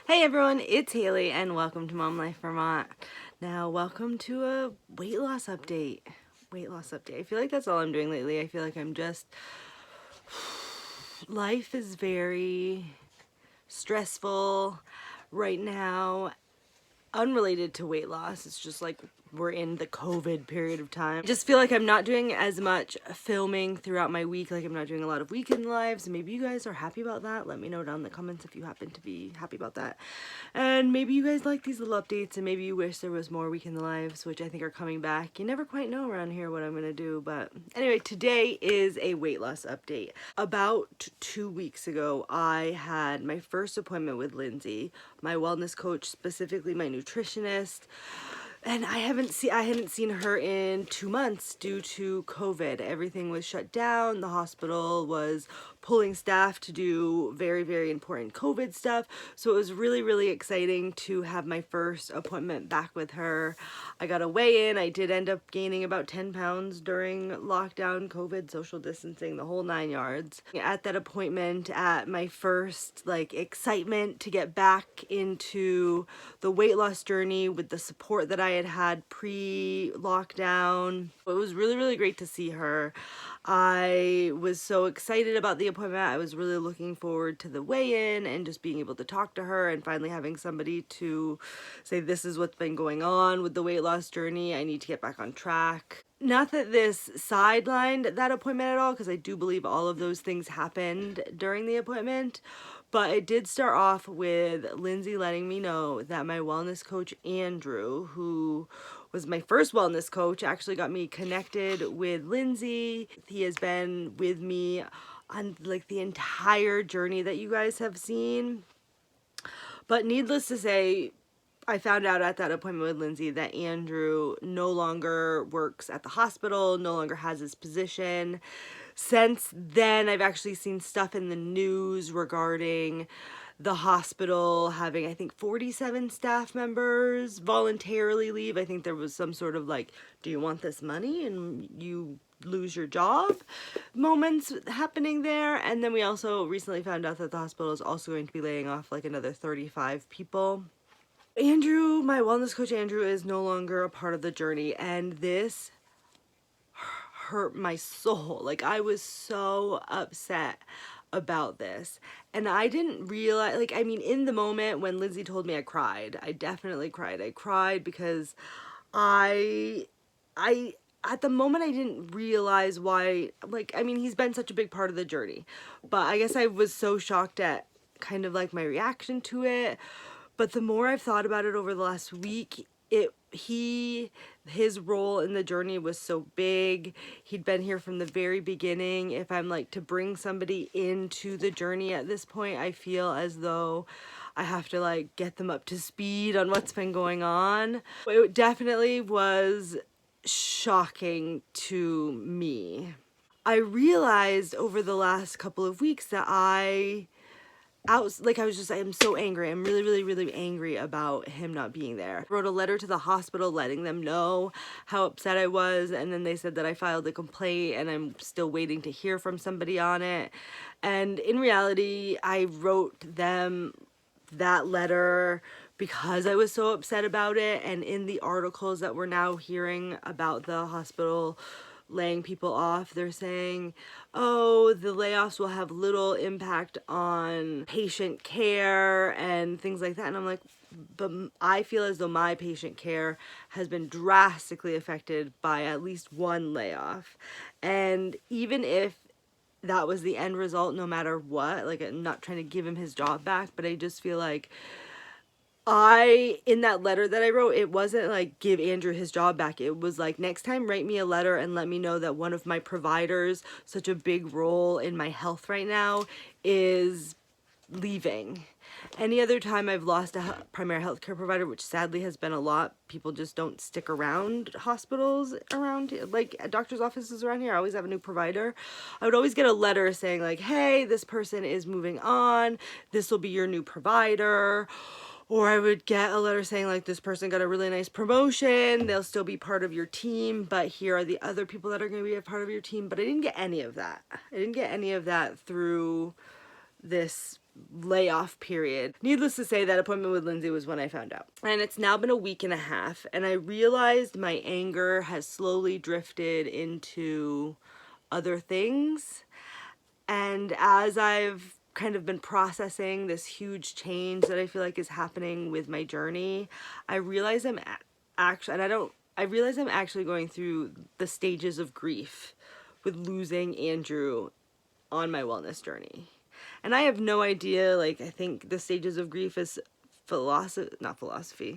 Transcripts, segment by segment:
Hey everyone, it's Haley and welcome to Mom Life Vermont. Now, welcome to a weight loss update. I feel like that's all I'm doing lately. I feel like I'm just... Life is very stressful right now, unrelated to weight loss. It's just like we're in the COVID period of time. I just feel like I'm not doing as much filming throughout my week. Like I'm not doing a lot of weekend lives. Maybe you guys are happy about that. Let me know down in the comments if you happen to be happy about that. And maybe you guys like these little updates and maybe you wish there was more weekend lives, which I think are coming back. You never quite know around here what I'm gonna do. But anyway, today is a weight loss update. About 2 weeks ago, I had my first appointment with Lindsay, my wellness coach, specifically my nutritionist. And I hadn't seen her in 2 months due to COVID. Everything was shut down. The hospital was pulling staff to do very, very important COVID stuff. So it was really, really exciting to have my first appointment back with her. I got a weigh-in. I did end up gaining about 10 pounds during lockdown, COVID, social distancing, the whole 9 yards. At that appointment, at my first excitement to get back into the weight loss journey with the support that I had pre-lockdown. It was really, really great to see her. I was so excited about the appointment. I was really looking forward to the weigh-in and just being able to talk to her and finally having somebody to say, this is what's been going on with the weight loss journey. I need to get back on track. Not that this sidelined that appointment at all, because I do believe all of those things happened during the appointment. But it did start off with Lindsay letting me know that my wellness coach, Andrew, who was my first wellness coach, actually got me connected with Lindsay. He has been with me on the entire journey that you guys have seen. But needless to say, I found out at that appointment with Lindsay that Andrew no longer works at the hospital, no longer has his position. Since then, I've actually seen stuff in the news regarding the hospital having, I think, 47 staff members voluntarily leave. I think there was some sort of do you want this money and you lose your job moments happening there. And then we also recently found out that the hospital is also going to be laying off another 35 people. Andrew, my wellness coach Andrew, is no longer a part of the journey, and this hurt my soul. I was so upset about this, and I didn't realize, in the moment when Lindsay told me, I cried. I definitely cried. I cried because at the moment I didn't realize why, he's been such a big part of the journey, but I guess I was so shocked at kind of my reaction to it. But the more I've thought about it over the last week, his role in the journey was so big. He'd been here from the very beginning. If I'm to bring somebody into the journey at this point, I feel as though I have to get them up to speed on what's been going on. It definitely was shocking to me. I realized over the last couple of weeks that I am so angry. I'm really, really, really angry about him not being there. I wrote a letter to the hospital letting them know how upset I was, and then they said that I filed a complaint and I'm still waiting to hear from somebody on it. And in reality, I wrote them that letter because I was so upset about it. And in the articles that we're now hearing about the hospital laying people off, they're saying, oh, the layoffs will have little impact on patient care and things like that. And I'm like, but I feel as though my patient care has been drastically affected by at least one layoff. And even if that was the end result, no matter what, I'm not trying to give him his job back, but I just feel in that letter that I wrote, it wasn't give Andrew his job back. It was next time write me a letter and let me know that one of my providers, such a big role in my health right now, is leaving. Any other time I've lost a primary healthcare provider, which sadly has been a lot, people just don't stick around hospitals around, doctor's offices around here. I always have a new provider. I would always get a letter saying hey, this person is moving on. This will be your new provider. Or I would get a letter saying this person got a really nice promotion, they'll still be part of your team, but here are the other people that are going to be a part of your team. But I didn't get any of that. I didn't get any of that through this layoff period. Needless to say, that appointment with Lindsay was when I found out. And it's now been a week and a half, and I realized my anger has slowly drifted into other things. And as I've kind of been processing this huge change that I feel like is happening with my journey, I realize I'm actually going through the stages of grief with losing Andrew on my wellness journey. And I have no idea, like, I think the stages of grief is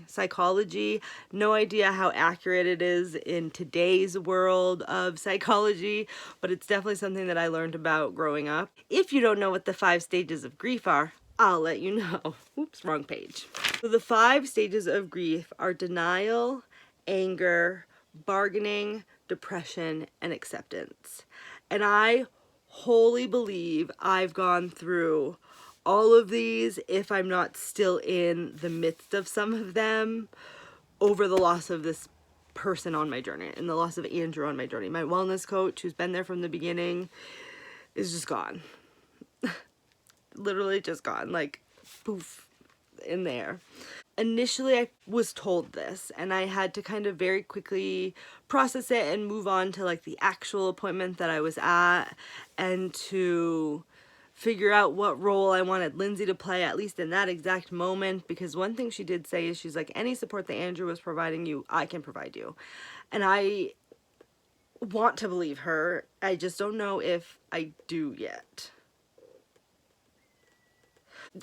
psychology. No idea how accurate it is in today's world of psychology, but it's definitely something that I learned about growing up. If you don't know what the 5 stages of grief are, I'll let you know. Oops, wrong page. So the 5 stages of grief are denial, anger, bargaining, depression, and acceptance. And I wholly believe I've gone through all of these, if I'm not still in the midst of some of them, over the loss of this person on my journey and the loss of Andrew on my journey. My wellness coach, who's been there from the beginning, is just gone. Literally just gone, like poof, in there. Initially, I was told this, and I had to kind of very quickly process it and move on to like the actual appointment that I was at, and to figure out what role I wanted Lindsay to play, at least in that exact moment. Because one thing she did say is, she's like, any support that Andrew was providing you, I can provide you. And I want to believe her. I just don't know if I do yet.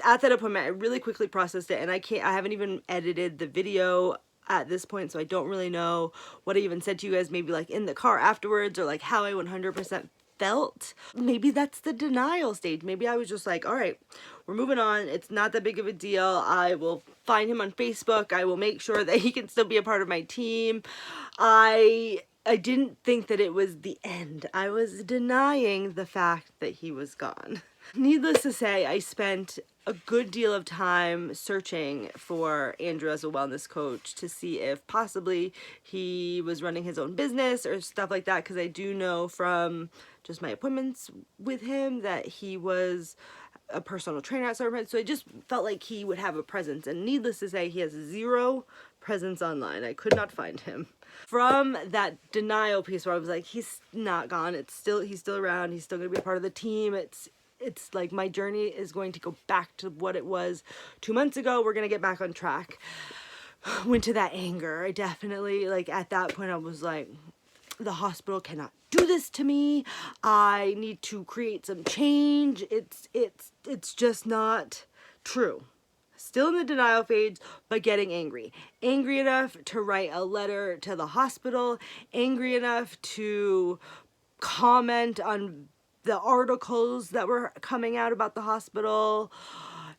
At that appointment, I really quickly processed it, and I haven't even edited the video at this point, so I don't really know what I even said to you guys, maybe like in the car afterwards, or like how I 100% felt. Maybe that's the denial stage. Maybe I was just like, all right, we're moving on. It's not that big of a deal. I will find him on Facebook. I will make sure that he can still be a part of my team. I didn't think that it was the end. I was denying the fact that he was gone. Needless to say, I spent a good deal of time searching for Andrew as a wellness coach to see if possibly he was running his own business or stuff like that, because I do know from just my appointments with him that he was a personal trainer at certain points, so I just felt like he would have a presence. And needless to say, he has 0 presence online. I could not find him. From that denial piece where I was like, he's not gone, he's still around, he's still gonna be a part of the team, it's like my journey is going to go back to what it was 2 months ago. We're gonna get back on track. Went to that anger. I definitely, like, at that point I was like, the hospital cannot do this to me. I need to create some change. It's just not true. Still in the denial phase, but getting angry. Angry enough to write a letter to the hospital. Angry enough to comment on the articles that were coming out about the hospital.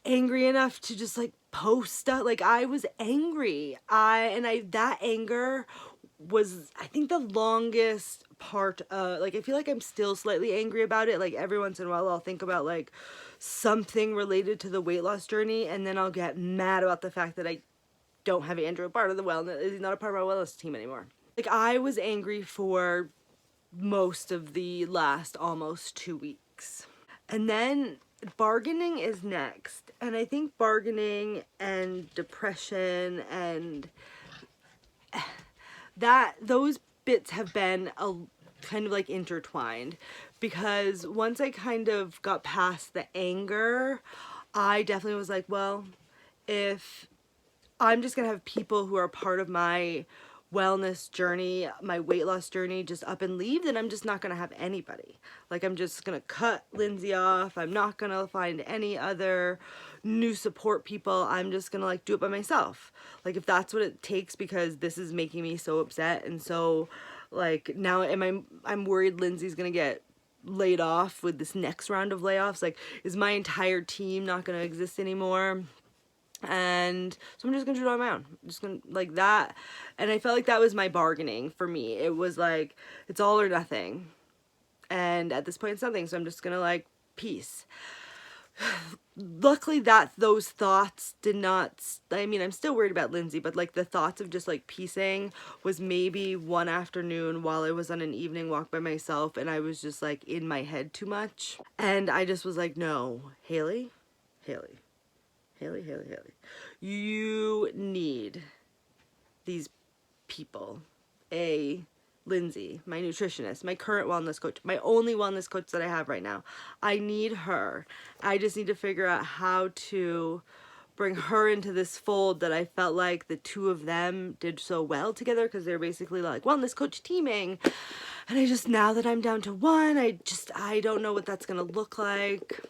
Angry enough to just like post stuff. Like, I was angry. That anger was, I think, the longest part of, like, I feel like I'm still slightly angry about it. Like, every once in a while I'll think about like something related to the weight loss journey, and then I'll get mad about the fact that I don't have Andrew a part of the wellness. He's not a part of our wellness team anymore. Like, I was angry for most of the last almost 2 weeks. And then bargaining is next. And I think bargaining and depression and those bits have been a kind of like intertwined, because once I kind of got past the anger, I definitely was like, well, if I'm just gonna have people who are part of my wellness journey, my weight loss journey, just up and leave, then I'm just not gonna have anybody. Like, I'm just gonna cut Lindsay off. I'm not gonna find any other new support people. I'm just gonna like do it by myself. Like, if that's what it takes, because this is making me so upset. And so like, now I'm worried Lindsay's gonna get laid off with this next round of layoffs. Like, is my entire team not gonna exist anymore? And so I'm just gonna do it on my own. I'm just gonna, like, that. And I felt like that was my bargaining for me. It was like, it's all or nothing, and at this point it's nothing, so I'm just gonna like peace. Luckily those thoughts did not, I mean, I'm still worried about Lindsay, but like the thoughts of just like piecing was maybe one afternoon while I was on an evening walk by myself, and I was just like in my head too much, and I just was like, no, Haley, Haley. You need these people. Lindsay, my nutritionist, my current wellness coach, my only wellness coach that I have right now. I need her. I just need to figure out how to bring her into this fold that I felt like the two of them did so well together, because they're basically like wellness coach teaming. And I just, now that I'm down to one, I don't know what that's gonna look like.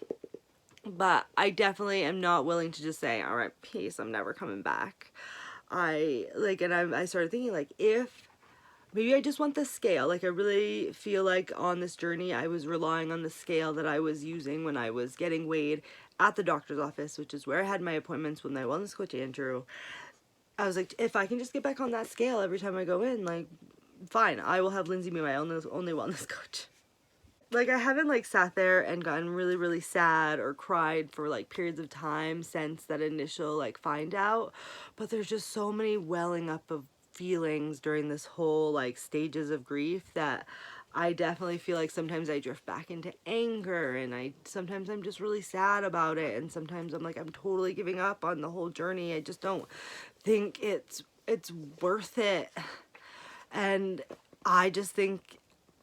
But I definitely am not willing to just say, all right, peace, I'm never coming back. I started thinking, like, if maybe I just want the scale. Like, I really feel like on this journey, I was relying on the scale that I was using when I was getting weighed at the doctor's office, which is where I had my appointments with my wellness coach, Andrew. I was like, if I can just get back on that scale every time I go in, like, fine, I will have Lindsay be my only wellness coach. Like, I haven't, like, sat there and gotten really, really sad or cried for, like, periods of time since that initial, like, find out. But there's just so many welling up of feelings during this whole, like, stages of grief that I definitely feel like sometimes I drift back into anger, and sometimes I'm just really sad about it, and sometimes I'm like, I'm totally giving up on the whole journey. I just don't think it's worth it. And I just think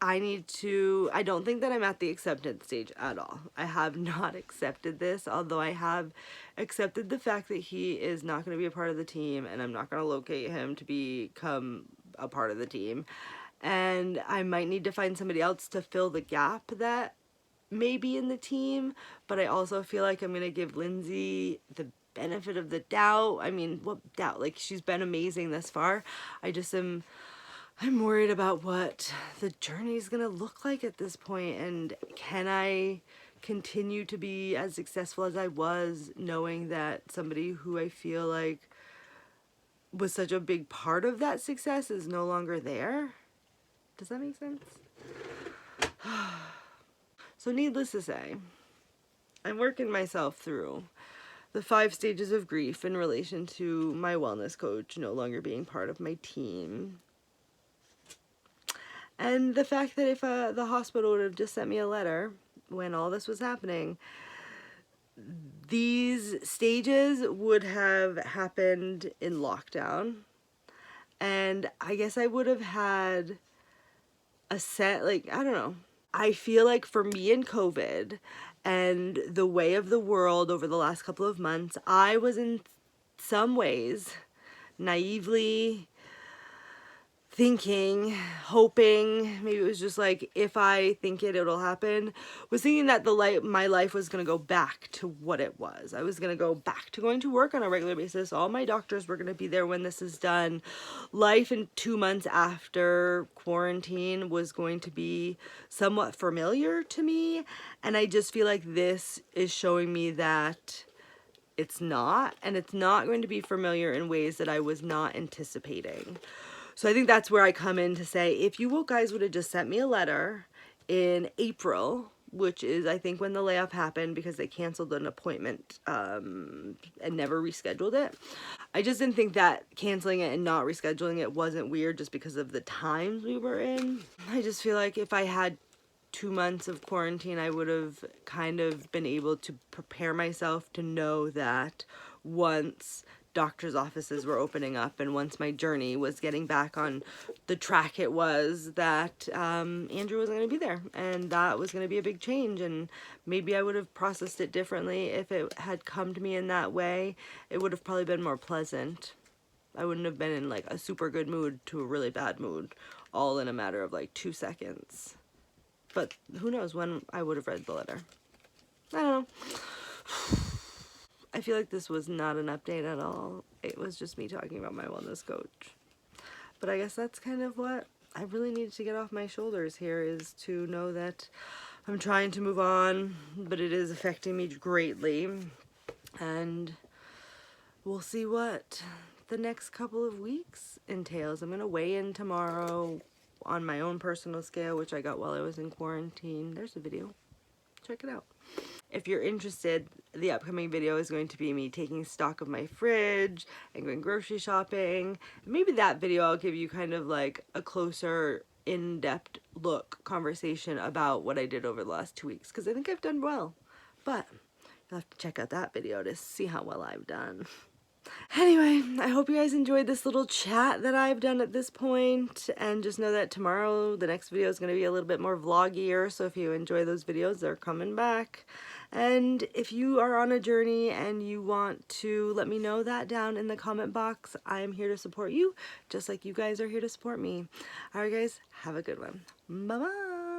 I don't think that I'm at the acceptance stage at all. I have not accepted this, although I have accepted the fact that he is not going to be a part of the team, and I'm not going to locate him to become a part of the team. And I might need to find somebody else to fill the gap that may be in the team, but I also feel like I'm going to give Lindsay the benefit of the doubt. I mean, what doubt? Like, she's been amazing thus far. I'm worried about what the journey is going to look like at this point, and can I continue to be as successful as I was, knowing that somebody who I feel like was such a big part of that success is no longer there? Does that make sense? So needless to say, I'm working myself through the 5 stages of grief in relation to my wellness coach no longer being part of my team. And the fact that if the hospital would have just sent me a letter when all this was happening, these stages would have happened in lockdown. And I guess I would have had a set, like, I don't know. I feel like for me in COVID and the way of the world over the last couple of months, I was in some ways naively thinking, hoping, maybe it was just like, if I think it'll happen, was thinking that my life was going to go back to what it was. I was going to go back to going to work on a regular basis. All my doctors were going to be there when this is done. Life in 2 months after quarantine was going to be somewhat familiar to me. And I just feel like this is showing me that it's not, and it's not going to be familiar in ways that I was not anticipating. So I think that's where I come in to say, if you guys would have just sent me a letter in April, which is, I think, when the layoff happened because they canceled an appointment and never rescheduled it. I just didn't think that canceling it and not rescheduling it wasn't weird just because of the times we were in. I just feel like if I had 2 months of quarantine, I would have kind of been able to prepare myself to know that once doctor's offices were opening up and once my journey was getting back on the track it was, that Andrew wasn't going to be there, and that was going to be a big change. And maybe I would have processed it differently if it had come to me in that way. It would have probably been more pleasant. I wouldn't have been in like a super good mood to a really bad mood all in a matter of like 2 seconds. But who knows when I would have read the letter. I don't know. I feel like this was not an update at all. It was just me talking about my wellness coach. But I guess that's kind of what I really needed to get off my shoulders here, is to know that I'm trying to move on, but it is affecting me greatly. And we'll see what the next couple of weeks entails. I'm going to weigh in tomorrow on my own personal scale, which I got while I was in quarantine. There's a video. Check it out. If you're interested, the upcoming video is going to be me taking stock of my fridge and going grocery shopping. Maybe that video I'll give you kind of like a closer, in-depth conversation about what I did over the last 2 weeks, because I think I've done well. But You'll have to check out that video to see how well I've done. Anyway, I hope you guys enjoyed this little chat that I've done at this point, and just know that tomorrow the next video is going to be a little bit more vloggier, so if you enjoy those videos, they're coming back. And if you are on a journey and you want to let me know that down in the comment box, I am here to support you, just like you guys are here to support me. Alright guys, have a good one. Bye-bye!